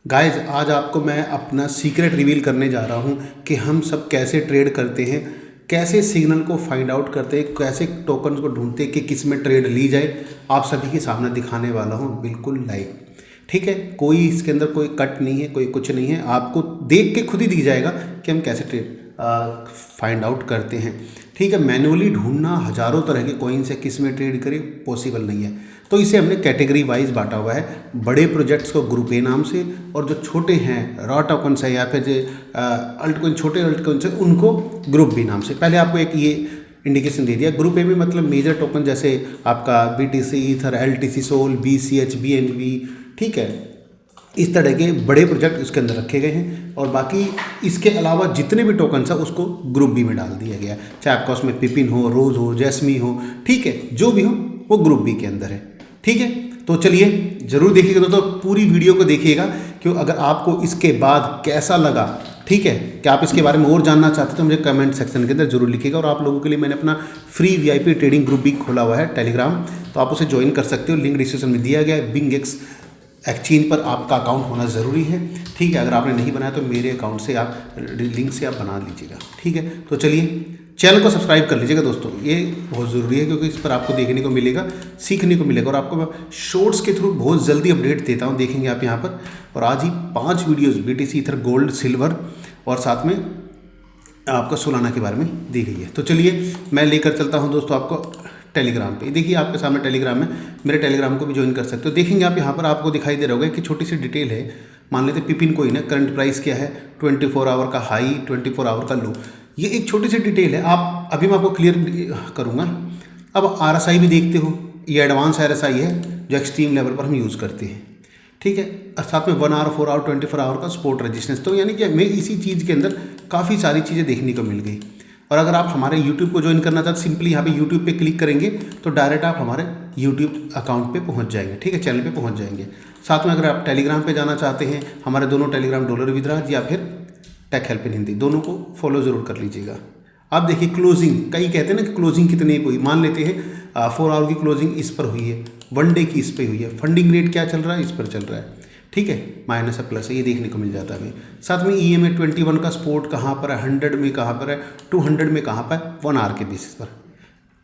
Guys आज आपको मैं अपना सीक्रेट रिवील करने जा रहा हूँ कि हम सब कैसे ट्रेड करते हैं, कैसे सिग्नल को फाइंड आउट करते हैं, कैसे टोकन को ढूंढते हैं कि किस में ट्रेड ली जाए। आप सभी के सामने दिखाने वाला हूँ बिल्कुल लाइव। ठीक है, कोई इसके अंदर कोई कट नहीं है, कोई कुछ नहीं है। आपको देख के खुद ही दिख जाएगा कि हम कैसे ट्रेड फाइंड आउट करते हैं। ठीक है, मैनुअली ढूंढना हज़ारों तरह के कॉइन से किस में ट्रेड करें पॉसिबल नहीं है। तो इसे हमने कैटेगरी वाइज बांटा हुआ है। बड़े प्रोजेक्ट्स को ग्रुप ए नाम से, और जो छोटे हैं रॉ टोकन्स है या फिर जो अल्ट कॉइन, छोटे अल्ट कॉइन से, उनको ग्रुप बी नाम से। पहले आपको एक ये इंडिकेशन दे दिया। ग्रुप ए में मतलब मेजर टोकन जैसे आपका BTC, ether, LTC, SOL, BCH, BNB, ठीक है, इस तरह के बड़े प्रोजेक्ट इसके अंदर रखे गए हैं। और बाकी इसके अलावा जितने भी टोकन्स हैं उसको ग्रुप बी में डाल दिया गया है। चाहे आपका उसमें पिपिन हो, रोज हो, जैस्मी हो, ठीक है, जो भी हो वो ग्रुप बी के अंदर है। ठीक है, तो चलिए जरूर देखिएगा दोस्तों, पूरी वीडियो को देखिएगा। क्यों, अगर आपको इसके बाद कैसा लगा, ठीक है, कि आप इसके बारे में और जानना चाहते हैं तो मुझे कमेंट सेक्शन के अंदर जरूर लिखिएगा। और आप लोगों के लिए मैंने अपना फ्री VIP ट्रेडिंग ग्रुप भी खोला हुआ है टेलीग्राम, तो आप उसे ज्वाइन कर सकते हो। लिंक डिस्क्रिप्शन में दिया गया है। BingX एक्सचेंज पर आपका अकाउंट होना ज़रूरी है। ठीक है, अगर आपने नहीं बनाया तो मेरे अकाउंट से आप लिंक से आप बना लीजिएगा। ठीक है, तो चलिए चैनल को सब्सक्राइब कर लीजिएगा दोस्तों, ये बहुत ज़रूरी है क्योंकि इस पर आपको देखने को मिलेगा, सीखने को मिलेगा। और आपको मैं शॉर्ट्स के थ्रू बहुत जल्दी अपडेट देता हूँ, देखेंगे आप यहाँ पर। और आज ही 5 videos BTC, ether, gold, silver और साथ में आपको सोलाना के बारे में दी गई है। तो चलिए मैं लेकर चलता हूँ दोस्तों आपको टेलीग्राम पे। देखिए आपके सामने टेलीग्राम में, मेरे टेलीग्राम को भी ज्वाइन कर सकते हो। देखेंगे आप यहाँ पर आपको दिखाई दे रहा होगा कि छोटी सी डिटेल है। मान लेते पिपिन कोइन है, करंट प्राइस क्या है, 24 आवर का हाई, 24 आवर का लो। ये एक छोटी सी डिटेल है। आप अभी मैं आपको क्लियर करूँगा। अब RSI भी देखते हो, ये एडवांस RSI है जो एक्सट्रीम लेवल पर हम यूज़ करते हैं। ठीक है, और साथ में 1 आवर, 4 आवर, 24 आवर का सपोर्ट रेजिस्टेंस। तो यानी कि हमें इसी चीज़ के अंदर काफ़ी सारी चीज़ें देखने को मिल गई। और अगर आप हमारे YouTube को ज्वाइन करना चाहते, सिंपली यहाँ पे YouTube पे क्लिक करेंगे तो डायरेक्ट आप हमारे YouTube अकाउंट पे पहुँच जाएंगे। ठीक है, चैनल पे पहुँच जाएंगे। साथ में अगर आप टेलीग्राम पे जाना चाहते हैं, हमारे दोनों टेलीग्राम डॉलर विद राज या फिर टेक हेल्प इन हिंदी, दोनों को फॉलो ज़रूर कर लीजिएगा। आप देखिए क्लोजिंग, कई कहते हैं ना कि क्लोजिंग कितनी हुई। मान लेते हैं 4 आवर की क्लोजिंग इस पर हुई है, 1 डे की इस पर हुई है। फंडिंग रेट क्या चल रहा है, इस पर चल रहा है। ठीक है, माइनस है प्लस है, ये देखने को मिल जाता है हमें। साथ में EMA 21 का सपोर्ट कहाँ पर है, 100 में कहाँ पर है, 200 में कहाँ पर, 1 आवर के बेसिस पर।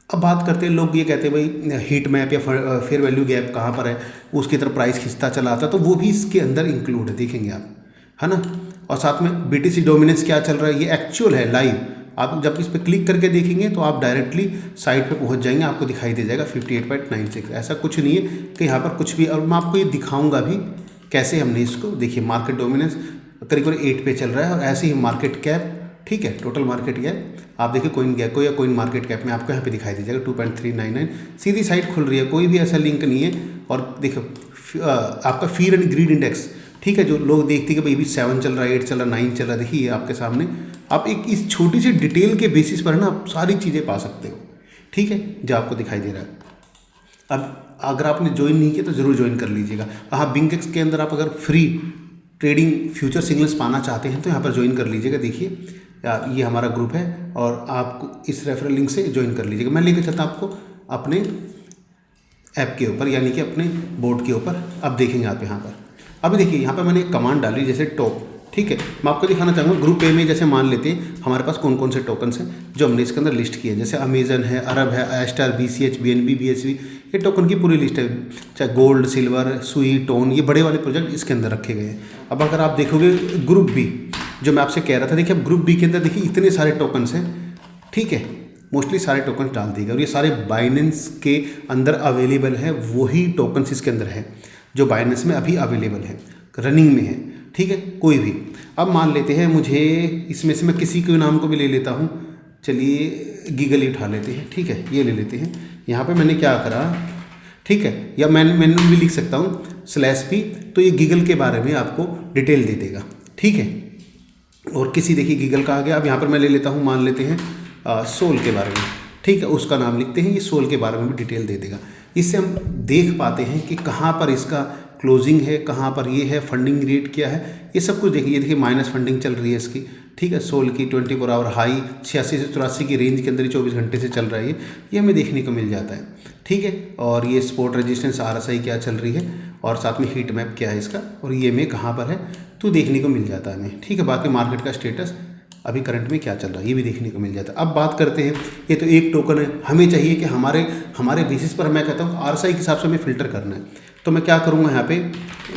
अब बात करते हैं, लोग ये कहते हैं भाई हीट मैप या फेयर वैल्यू गैप कहाँ पर है, उसकी तरफ प्राइस खिंचता चला आता है, तो वो भी इसके अंदर इंक्लूड है, देखेंगे आप, है ना। और साथ में BTC डोमिनेंस क्या चल रहा है, ये एक्चुअल है, लाइव। आप जब इस पर क्लिक करके देखेंगे तो आप डायरेक्टली साइट पे पहुंच जाएंगे, आपको दिखाई दे जाएगा 58.96। ऐसा कुछ नहीं है कि यहाँ पर कुछ भी, और मैं आपको ये दिखाऊंगा भी कैसे हमने इसको। देखिए मार्केट डोमिनेंस करीब 8 पे चल रहा है, और ऐसे ही मार्केट कैप, ठीक है, टोटल मार्केट कैप आप देखिए कोइन गैको या कोइन मार्केट कैप में आपको यहाँ पे दिखाई दे जाएगा 2.399। सीधी साइट खुल रही है, कोई भी ऐसा लिंक नहीं है। और देखो आपका फीयर एंड ग्रीड इंडेक्स, ठीक है, जो लोग देखते हैं कि भाई भी 7 चल रहा है, 8 चल रहा है, 9 चल रहा है, देखिए आपके सामने। आप एक इस छोटी सी डिटेल के बेसिस पर ना आप सारी चीज़ें पा सकते हो। ठीक है, जो आपको दिखाई दे रहा है। अब अगर आपने ज्वाइन नहीं किया तो ज़रूर ज्वाइन कर लीजिएगा। हाँ, BingX के अंदर आप अगर फ्री ट्रेडिंग फ्यूचर सिग्नल्स पाना चाहते हैं तो यहाँ पर ज्वाइन कर लीजिएगा। देखिए ये हमारा ग्रुप है और आपको इस रेफरल लिंक से ज्वाइन कर लीजिएगा। मैं लेकर चलता आपको अपने ऐप के ऊपर, यानी कि अपने बोर्ड के ऊपर। अब देखेंगे आप यहाँ पर, अभी देखिए यहाँ पर मैंने एक कमांड डाली जैसे टॉप। ठीक है, मैं आपको दिखाना चाहूँगा ग्रुप ए में। जैसे मान लेते हैं हमारे पास कौन कौन से टोकन्स हैं जो हमने इसके अंदर लिस्ट किए हैं। जैसे अमेजन है, अरब है, एस्टार, BCH, BNB, BSV, ये टोकन की पूरी लिस्ट है। चाहे गोल्ड, सिल्वर, सुई, टोन, ये बड़े वाले प्रोजेक्ट इसके अंदर रखे गए हैं। अब अगर आप देखोगे ग्रुप बी, जो मैं आपसे कह रहा था, देखिए अब ग्रुप बी के अंदर देखिए इतने सारे टोकन्स हैं। ठीक है, मोस्टली सारे टोकन्स डाल दिए गए, और ये सारे बाइनेंस के अंदर अवेलेबल है। वही टोकन्स इसके अंदर है जो बाइनेंस में अभी अवेलेबल है, रनिंग में है। ठीक है, कोई भी। अब मान लेते हैं मुझे इसमें से मैं किसी के नाम को भी ले लेता हूँ। चलिए गीगल ही उठा लेते हैं। ठीक है, ये ले लेते हैं। यहाँ पे मैंने क्या करा, ठीक है, या मैंने भी लिख सकता हूँ /p, तो ये गीगल के बारे में आपको डिटेल दे देगा। ठीक है, और किसी देखिए गीगल का आ गया। अब यहाँ पर मैं ले लेता हूँ, मान लेते हैं सोल के बारे में। ठीक है, उसका नाम लिखते हैं, ये सोल के बारे में भी डिटेल दे देगा। इससे हम देख पाते हैं कि कहाँ पर इसका क्लोजिंग है, कहाँ पर ये है, फंडिंग रेट क्या है, ये सब कुछ देखिए। ये देखिए माइनस फंडिंग चल रही है इसकी। ठीक है, सोल की 24 आवर हाई 86 से 84 की रेंज के अंदर ही 24 घंटे से चल रहा है ये हमें देखने को मिल जाता है। ठीक है, और ये सपोर्ट रेजिस्टेंस RSI क्या चल रही है, और साथ में हीट मैप क्या है इसका और EMA कहाँ पर है तो देखने को मिल जाता है हमें। ठीक है, बाकी मार्केट का स्टेटस अभी करंट में क्या चल रहा है ये भी देखने को मिल जाता है। अब बात करते हैं, ये तो एक टोकन है, हमें चाहिए कि हमारे बेसिस पर मैं कहता हूँ RSI के हिसाब से हमें फ़िल्टर करना है। तो मैं क्या करूँगा, यहाँ पे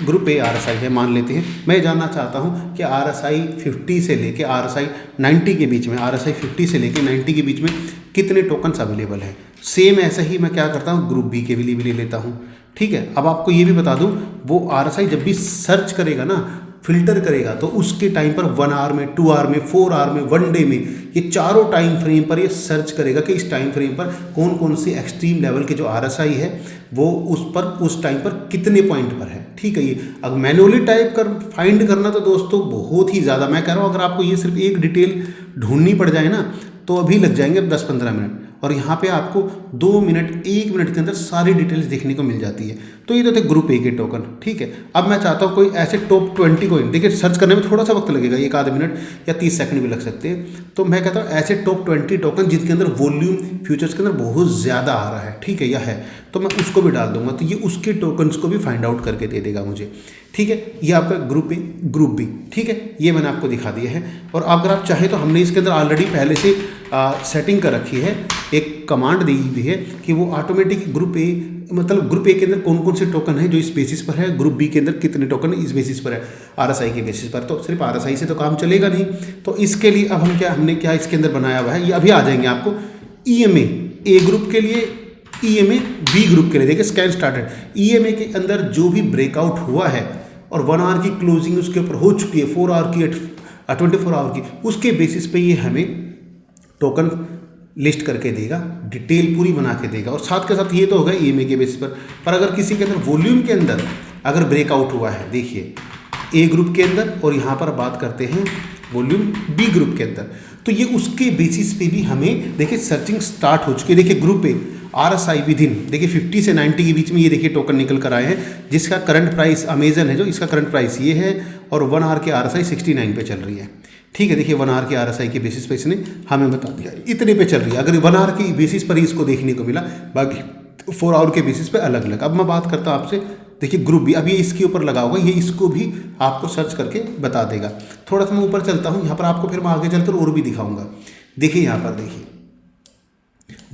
ग्रुप ए RSI है मान लेते हैं, मैं जानना चाहता हूँ कि RSI 50 से लेके RSI 90 के बीच में, RSI 50 से लेके 90 के बीच में कितने टोकन्स अवेलेबल हैं। सेम ऐसा ही मैं क्या करता हूँ ग्रुप बी के लिए भी ले लेता हूँ। ठीक है, अब आपको ये भी बता दूँ, वो RSI जब भी सर्च करेगा ना, फिल्टर करेगा, तो उसके टाइम पर 1 आवर में, 2 आवर में, 4 आवर में, 1 डे में, ये चारों टाइम फ्रेम पर ये सर्च करेगा कि इस टाइम फ्रेम पर कौन कौन सी एक्सट्रीम लेवल के जो RSI है वो उस टाइम पर कितने पॉइंट पर है। ठीक है, ये अब मैनुअली टाइप कर फाइंड करना तो दोस्तों बहुत ही ज़्यादा, मैं कह रहा हूँ अगर आपको ये सिर्फ एक डिटेल ढूंढनी पड़ जाए ना तो अभी लग जाएंगे 10-15 मिनट, और यहाँ पे आपको 2 मिनट 1 मिनट के अंदर सारी डिटेल्स देखने को मिल जाती है। तो ये तो थे ग्रुप ए के टोकन। ठीक है, अब मैं चाहता हूँ कोई ऐसे टॉप 20 कोइन, देखिए सर्च करने में थोड़ा सा वक्त लगेगा, 1 आध मिनट या 30 सेकंड भी लग सकते हैं। तो मैं कहता हूँ ऐसे टॉप 20 टोकन जिनके अंदर वॉल्यूम फ्यूचर्स के अंदर बहुत ज़्यादा आ रहा है, ठीक है, या है, तो मैं उसको भी डाल दूंगा, तो ये उसके टोकन्स को भी फाइंड आउट करके दे देगा मुझे। ठीक है, ये आपका ग्रुप ए ग्रुप बी। ठीक है, ये मैंने आपको दिखा दिया है। और अगर आप चाहें तो हमने इसके अंदर ऑलरेडी पहले से सेटिंग कर रखी है, एक कमांड दी हुई है कि वो ऑटोमेटिक ग्रुप ए, मतलब ग्रुप ए के अंदर कौन कौन से टोकन है जो इस बेसिस पर है, ग्रुप बी के अंदर कितने टोकन इस बेसिस पर है, RSI के बेसिस पर। तो सिर्फ RSI से तो काम चलेगा नहीं, तो इसके लिए अब हमने क्या इसके अंदर बनाया हुआ है, ये अभी आ जाएंगे आपको। EMA ए ग्रुप के लिए, EMA बी ग्रुप के लिए, देखिए स्कैन स्टार्टेड, EMA के अंदर जो भी ब्रेकआउट हुआ है और 1 आवर की क्लोजिंग उसके ऊपर हो चुकी है, 4 आवर की, 24 आवर की, उसके बेसिस पे ये हमें टोकन लिस्ट करके देगा, डिटेल पूरी बना के देगा। और साथ के साथ ये तो होगा EMA के बेसिस पर अगर किसी के अंदर वॉल्यूम के अंदर अगर ब्रेकआउट हुआ है, देखिए ए ग्रुप के अंदर, और यहाँ पर बात करते हैं वॉल्यूम बी ग्रुप के अंदर, तो ये उसके बेसिस पे भी हमें देखिए सर्चिंग स्टार्ट हो चुकी है। देखिए ग्रुप ए RSI विदिन, देखिए 50 से 90 के बीच में ये देखिए टोकन निकल कर आए हैं, जिसका करंट प्राइस अमेजन है जो, इसका करंट प्राइस ये है, और 1 आवर की RSI 69 पे चल रही है। ठीक है, देखिए 1 आवर की RSI के बेसिस पे इसने हमें बता दिया इतने पे चल रही है, अगर 1 आवर की बेसिस पर ही इसको देखने को मिला, बाकी 4 आवर के बेसिस पे अलग अलग। अब मैं बात करता हूँ आपसे, देखिए ग्रुप बी, अब ये इसके ऊपर लगा होगा, ये इसको भी आपको सर्च करके बता देगा। थोड़ा सा मैं ऊपर चलता हूँ, यहाँ पर आपको फिर मैं आगे चलकर और भी दिखाऊंगा। देखिए यहाँ पर देखिए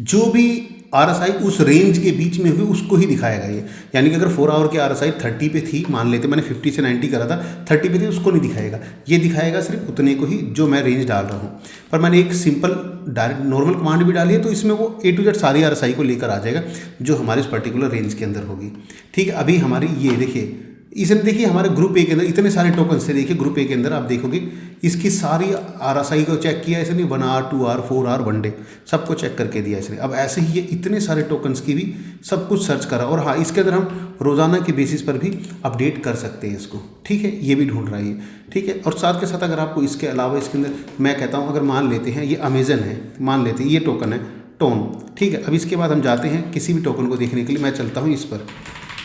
जो भी RSI उस रेंज के बीच में हुई उसको ही दिखाएगा ये, यानी कि अगर 4 आवर की RSI 30 पे थी, मान लेते मैंने 50 से 90 करा था, 30 पे थी, उसको नहीं दिखाएगा, ये दिखाएगा सिर्फ उतने को ही जो मैं रेंज डाल रहा हूँ। पर मैंने एक सिंपल डायरेक्ट नॉर्मल कमांड भी डाली है, तो इसमें वो A to Z सारी RSI को लेकर आ जाएगा जो हमारे इस पर्टिकुलर रेंज के अंदर होगी। ठीक है, अभी हमारी ये देखिए, इसने देखिए हमारे ग्रुप ए के अंदर इतने सारे टोकन से, देखिए ग्रुप ए के अंदर आप देखोगे इसकी सारी RSI को चेक किया इसने, 1 आवर, 2 आवर, 4 आवर, 1 डे, सबको चेक करके दिया इसने। अब ऐसे ही ये इतने सारे टोकन्स की भी सब कुछ सर्च करा, और हाँ इसके अंदर हम रोज़ाना के बेसिस पर भी अपडेट कर सकते हैं इसको। ठीक है, ये भी ढूंढ रहा है। ठीक है, और साथ के साथ अगर आपको इसके अलावा इसके अंदर मैं कहता हूँ, अगर मान लेते हैं ये अमेजन है, मान लेते हैं ये टोकन है टोन। ठीक है, अब इसके बाद हम जाते हैं किसी भी टोकन को देखने के लिए, मैं चलता हूँ इस पर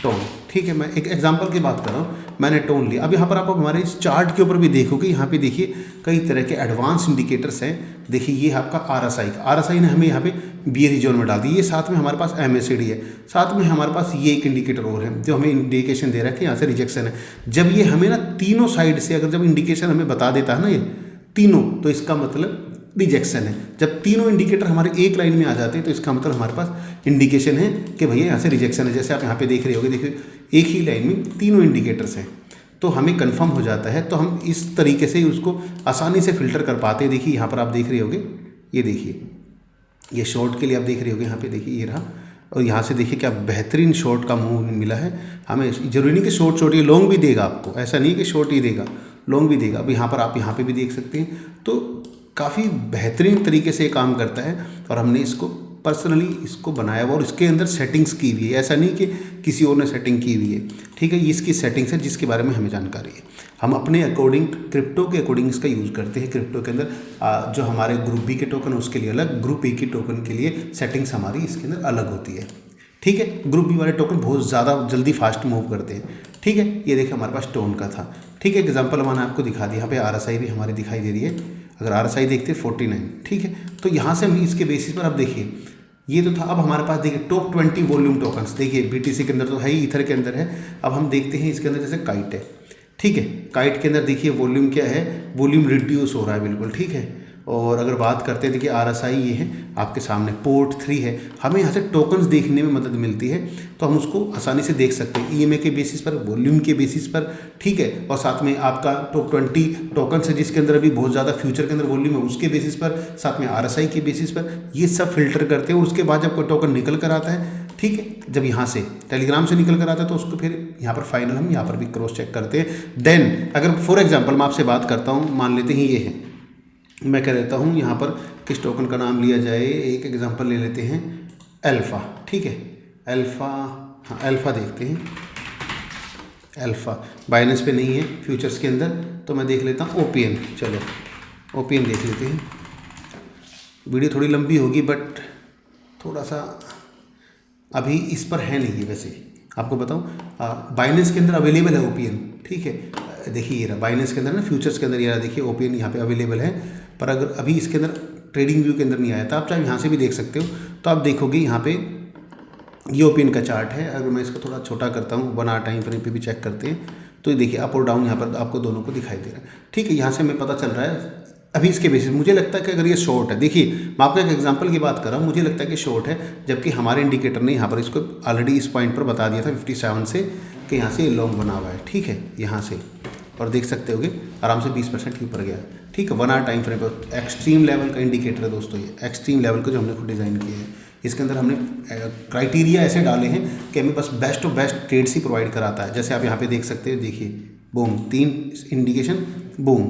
टोन। ठीक है, मैं एक एग्जांपल की बात कर रहा हूँ, मैंने टोन लिया। अब यहाँ पर आप हमारे इस चार्ट के ऊपर भी देखोगे, यहाँ पे देखिए कई तरह के एडवांस इंडिकेटर्स हैं। देखिए ये आपका RSI ने हमें यहाँ पे BSE जोन में डाल दी, ये साथ में हमारे पास MACD है, साथ में हमारे पास ये एक इंडिकेटर और है जो हमें इंडिकेशन दे रहा है कि यहाँ से रिजेक्शन है। जब ये हमें ना तीनों साइड से अगर जब इंडिकेशन हमें बता देता है ना ये तीनों, तो इसका मतलब रिजेक्शन है। जब तीनों इंडिकेटर हमारे एक लाइन में आ जाते हैं तो इसका मतलब हमारे पास इंडिकेशन है कि भैया यहाँ से रिजेक्शन है। जैसे आप यहाँ पे देख रहे होगे, देखिए एक ही लाइन में तीनों इंडिकेटर्स हैं, तो हमें कंफर्म हो जाता है, तो हम इस तरीके से उसको आसानी से फिल्टर कर पाते हैं। देखिए यहाँ पर आप देख रहे होगे, ये देखिए ये शॉर्ट के लिए आप देख रहे होगे, यहाँ पे देखिए ये रहा, और यहाँ से देखिए क्या बेहतरीन शॉर्ट का मूव मिला है हमें। जरूरी नहीं कि शॉर्ट ये लॉन्ग भी देगा आपको, ऐसा नहीं कि शॉर्ट ही देगा, लॉन्ग भी देगा। अब यहाँ पर आप यहाँ पे भी देख सकते हैं, तो काफ़ी बेहतरीन तरीके से काम करता है, और हमने इसको पर्सनली इसको बनाया हुआ और इसके अंदर सेटिंग्स की हुई है, ऐसा नहीं कि किसी और ने सेटिंग की हुई है। ठीक है, ये इसकी सेटिंग्स है जिसके बारे में हमें जानकारी है। हम अपने अकॉर्डिंग क्रिप्टो के अकॉर्डिंग इसका यूज़ करते हैं। क्रिप्टो के अंदर जो हमारे ग्रुप बी के टोकन है उसके लिए अलग, ग्रुप ए के टोकन के लिए सेटिंग्स हमारी इसके अंदर अलग होती है। ठीक है, ग्रुप बी वाले टोकन बहुत ज़्यादा जल्दी फास्ट मूव करते हैं। ठीक है, ये देखिए हमारे पास टोन का था। ठीक है, एग्जाम्पल मैंने आपको दिखा दिया, यहाँ पे RSI भी हमारी दिखाई दे रही है। अगर RSI देखते हैं 49। ठीक है, तो यहाँ से हम इसके बेसिस पर अब देखिए ये तो था। अब हमारे पास देखिए टॉप 20 वॉल्यूम टोकन्स, देखिए BTC के अंदर तो है ही, ईथर के अंदर है। अब हम देखते हैं इसके अंदर, जैसे काइट है, ठीक है, काइट के अंदर देखिए वॉल्यूम क्या है, वॉल्यूम रिड्यूस हो रहा है बिल्कुल, ठीक है। और अगर बात करते हैं, देखिए RSI ये है आपके सामने, पोर्ट 3 है। हमें यहाँ से टोकन्स देखने में मदद मिलती है, तो हम उसको आसानी से देख सकते हैं EMA के बेसिस पर, वॉल्यूम के बेसिस पर, ठीक है। और साथ में आपका टॉप 20 टोकन्स है जिसके अंदर अभी बहुत ज़्यादा फ्यूचर के अंदर वॉल्यूम है, उसके बेसिस पर, साथ में RSI के बेसिस पर, ये सब फिल्टर करते हैं। उसके बाद जब कोई टोकन निकल कर आता है, ठीक है, जब यहाँ से टेलीग्राम से निकल कर आता है, तो उसको फिर यहाँ पर फाइनल हम यहाँ पर भी क्रॉस चेक करते हैं। देन अगर फॉर एग्जांपल मैं आपसे बात करता हूँ, मान लेते हैं ये है, मैं कह देता हूँ यहाँ पर किस टोकन का नाम लिया जाए, एक एग्जांपल ले लेते हैं अल्फ़ा, ठीक है, अल्फ़ा, हाँ अल्फ़ा देखते हैं, अल्फ़ा बाइनेंस पे नहीं है फ्यूचर्स के अंदर, तो मैं देख लेता हूँ OPN, चलो OPN देख लेते हैं। वीडियो थोड़ी लंबी होगी बट थोड़ा सा अभी इस पर है नहीं है। वैसे आपको बताऊं, बाइनेंस के अंदर अवेलेबल है OPN, ठीक है। देखिए ये रहा बाइनेंस के अंदर ना, फ्यूचर्स के अंदर ये रहा, देखिए OPN यहाँ पे अवेलेबल है। पर अगर अभी इसके अंदर ट्रेडिंग व्यू के अंदर नहीं आया था, आप चाहे यहाँ से भी देख सकते हो। तो आप देखोगे यहाँ पे ये OPN का चार्ट है। अगर मैं इसको थोड़ा छोटा करता हूँ, 1 आवर टाइम फ्रेम पे भी चेक करते हैं, तो ये देखिए अप और डाउन यहाँ पर आपको दोनों को दिखाई दे रहा है, ठीक है। यहाँ से हमें पता चल रहा है अभी इसके बेसिस, मुझे लगता है कि अगर ये शॉर्ट है, देखिए मैं आपको एक एग्जांपल की बात कर रहा हूँ, मुझे लगता है कि शॉर्ट है, जबकि हमारे इंडिकेटर ने यहाँ पर इसको ऑलरेडी इस पॉइंट पर बता दिया था 57 से कि यहाँ से ये लॉन्ग बना हुआ है, ठीक है, यहाँ से। और देख सकते होगे आराम से 20% के ऊपर गया, ठीक है। 1 आवर टाइम फ्रेम पर एक्सट्रीम लेवल का इंडिकेटर है दोस्तों, ये एक्सट्रीम लेवल का जो हमने खुद डिज़ाइन किया है। इसके अंदर हमने क्राइटेरिया ऐसे डाले हैं कि हमें बस बेस्ट ऑफ बेस्ट ट्रेड्स ही प्रोवाइड कराता है। जैसे आप यहाँ पे देख सकते हो, देखिए बूम, 3 इंडिकेशन, बूम,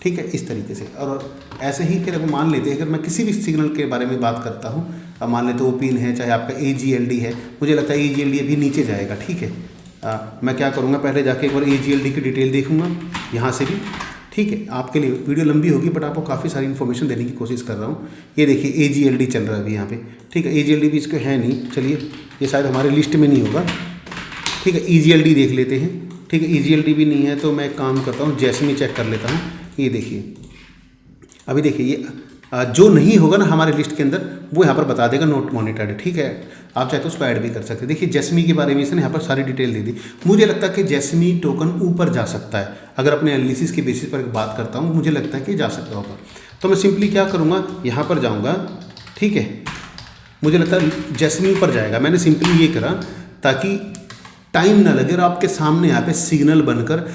ठीक है, इस तरीके से। और ऐसे ही फिर अगर मान लेते हैं, अगर मैं किसी भी सिग्नल के बारे में बात करता हूँ, अब मान लेते OPN है, चाहे आपका AGLD है, मुझे लगता है AGLD अभी नीचे जाएगा, ठीक है। मैं क्या करूँगा, पहले जाके एक बार AGLD की डिटेल देखूँगा यहाँ से भी, ठीक है। आपके लिए वीडियो लंबी होगी बट आपको काफ़ी सारी इन्फॉर्मेशन देने की कोशिश कर रहा हूँ। ये देखिए AGLD चल रहा है अभी यहाँ पे, ठीक है। AGLD भी इसको है नहीं, चलिए ये शायद हमारे लिस्ट में नहीं होगा, ठीक है। EGLD देख लेते हैं, ठीक है। EGLD भी नहीं है तो मैं एक काम करता हूँ, जैस्मी चेक कर लेता हूँ। ये देखिए अभी देखिए ये जो नहीं होगा ना हमारे लिस्ट के अंदर, वो यहाँ पर बता देगा नोट मॉनिटर्ड, ठीक है। आप चाहे तो उसको ऐड भी कर सकते हैं। देखिए जैस्मी के बारे में इसने यहाँ पर सारी डिटेल दे दी। मुझे लगता है कि जैस्मी टोकन ऊपर जा सकता है, अगर अपने एनालिसिस के बेसिस पर बात करता हूँ, मुझे लगता है कि जा सकता होगा। तो मैं सिंपली क्या करूँगा, यहाँ पर जाऊँगा, ठीक है। मुझे लगता है जैस्मी ऊपर जाएगा। मैंने सिंपली ये करा ताकि टाइम ना लगे और आपके सामने यहाँ पे सिग्नल बनकर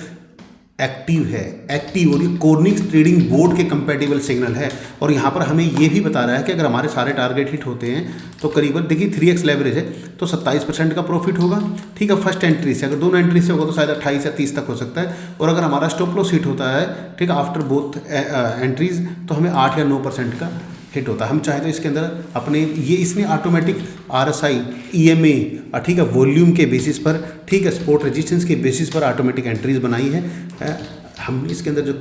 एक्टिव है, एक्टिव, और ये कॉर्निक्स ट्रेडिंग बोर्ड के कंपैटिबल सिग्नल है। और यहाँ पर हमें ये भी बता रहा है कि अगर हमारे सारे टारगेट हिट होते हैं तो करीबन देखिए 3x लेवरेज है तो 27% का प्रॉफिट होगा, ठीक है। फर्स्ट एंट्री से, अगर दोनों एंट्री से होगा तो शायद 28 या 30 तक हो सकता है। और अगर हमारा स्टॉप लॉस हिट होता है, ठीक है, आफ्टर बोथ एंट्रीज, तो हमें 8 या 9% का हिट होता है। हम चाहे तो इसके अंदर अपने ये इसने ऑटोमेटिक RSI, EMA, ठीक है, वॉल्यूम के बेसिस पर, ठीक है, सपोर्ट रेजिस्टेंस के बेसिस पर ऑटोमेटिक एंट्रीज बनाई है। हमने इसके अंदर जो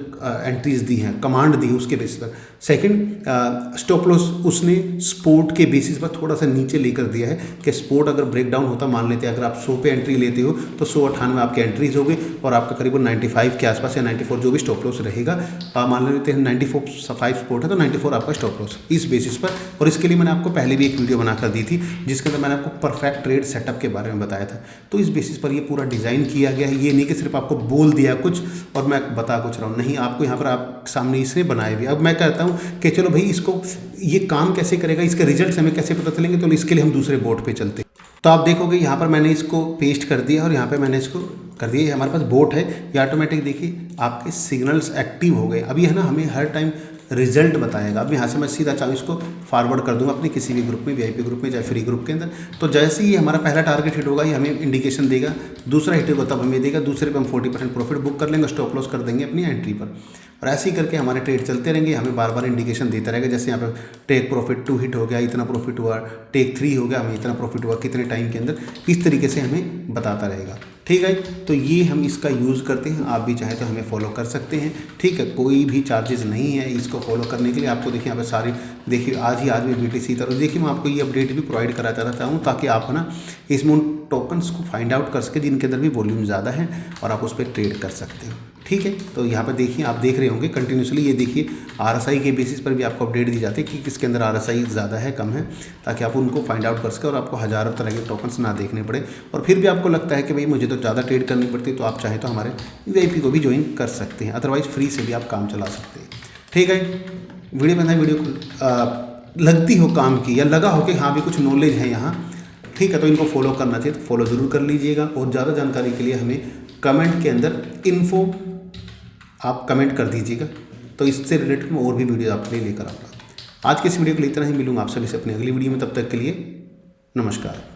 एंट्रीज दी हैं, कमांड दी है उसके बेसिस पर। सेकंड, स्टॉप लॉस उसने सपोर्ट के बेसिस पर थोड़ा सा नीचे लेकर दिया है कि सपोर्ट अगर ब्रेक डाउन होता, मान लेते हैं अगर आप 100 पे एंट्री लेते हो तो 198 आपके एंट्रीज हो गए और आपका करीबन 95 के आसपास या 94 जो भी स्टॉप लॉस रहेगा, मान लेते हैं 94.5 सपोर्ट है तो 94 आपका स्टॉप लॉस इस बेसिस पर। और इसके लिए मैंने आपको पहले भी एक वीडियो बनाकर दी थी जिसके अंदर मैंने आपको परफेक्ट ट्रेड सेटअप के बारे में बताया था। तो इस बेसिस पर ये पूरा डिज़ाइन किया गया है। ये नहीं कि सिर्फ आपको बोल दिया कुछ और मैं बता कुछ रहा हूँ, नहीं, आपको यहाँ पर आप सामने इसने बनाए हुए। अब मैं कहता हूँ कि चलो भाई इसको ये काम कैसे करेगा, इसके रिजल्ट्स हमें कैसे पता चलेंगे, तो इसके लिए हम दूसरे बोर्ड पे चलते हैं। तो आप देखोगे यहाँ पर मैंने इसको पेस्ट कर दिया और यहाँ पे मैंने इसको कर दिया। हमारे पास बोट है, ये ऑटोमेटिक देखिए आपके सिग्नल्स एक्टिव हो गए। अभी है ना, हमें हर टाइम रिजल्ट बताएगा। अब यहाँ से मैं सीधा चाहूँ इसको फॉरवर्ड कर दूंगा अपने किसी भी ग्रुप में, VIP ग्रुप में, चाहे फ्री ग्रुप के अंदर। तो जैसे ही हमारा पहला टारगेट हिट होगा ये हमें इंडिकेशन देगा, दूसरा हिट होगा तब हमें देगा, दूसरे पे हम 40% प्रॉफिट बुक कर लेंगे, स्टॉप लॉस कर देंगे अपनी एंट्री पर। और ऐसे ही करके हमारे ट्रेड चलते रहेंगे, हमें बार बार इंडिकेशन देता रहेगा। जैसे यहाँ पे टेक प्रॉफिट 2 हिट हो गया, इतना प्रॉफिट हुआ, टेक 3 हो गया, हमें इतना प्रॉफिट हुआ कितने टाइम के अंदर, इस तरीके से हमें बताता रहेगा। ठीक है, तो ये हम इसका यूज़ करते हैं। आप भी चाहे तो हमें फॉलो कर सकते हैं। ठीक है, कोई भी चार्जेस नहीं है इसको फॉलो करने के लिए। आपको देखिए यहाँ पे सारे देखिए आज में BTC तरह देखिए मैं आपको ये अपडेट भी प्रोवाइड कराता रहता हूँ ताकि आप ना इसमें उन टोकन्स को फाइंड आउट कर सके जिनके अंदर भी वॉल्यूम ज़्यादा है और आप उस पर ट्रेड कर सकते हो। ठीक है, तो यहाँ पर देखिए आप देख रहे होंगे कंटिन्यूसली, ये देखिए RSI के बेसिस पर भी आपको अपडेट दी जाती है कि किसके अंदर RSI ज़्यादा है कम है, ताकि आप उनको फाइंड आउट कर सकें और आपको हज़ारों तरह के टोकन्स ना देखने पड़े। और फिर भी आपको लगता है कि भाई मुझे तो ज़्यादा ट्रेड करनी पड़ती है, तो आप चाहें तो हमारे VIP को भी ज्वाइन कर सकते हैं, अदरवाइज़ फ्री से भी आप काम चला सकते हैं। ठीक है, वीडियो बनाए, वीडियो को लगती हो काम की या लगा हो कि हाँ भी कुछ नॉलेज है यहाँ, ठीक है, तो इनको फॉलो करना चाहिए, तो फॉलो ज़रूर कर लीजिएगा। और ज़्यादा जानकारी के लिए हमें कमेंट के अंदर इन्फो आप कमेंट कर दीजिएगा, तो इससे रिलेटेड मैं और भी वीडियो आपके लिए लेकर आऊँगा। आज के इस वीडियो के लिए इतना ही, मिलूँगा आप सभी से अपनी अगली वीडियो में, तब तक के लिए नमस्कार।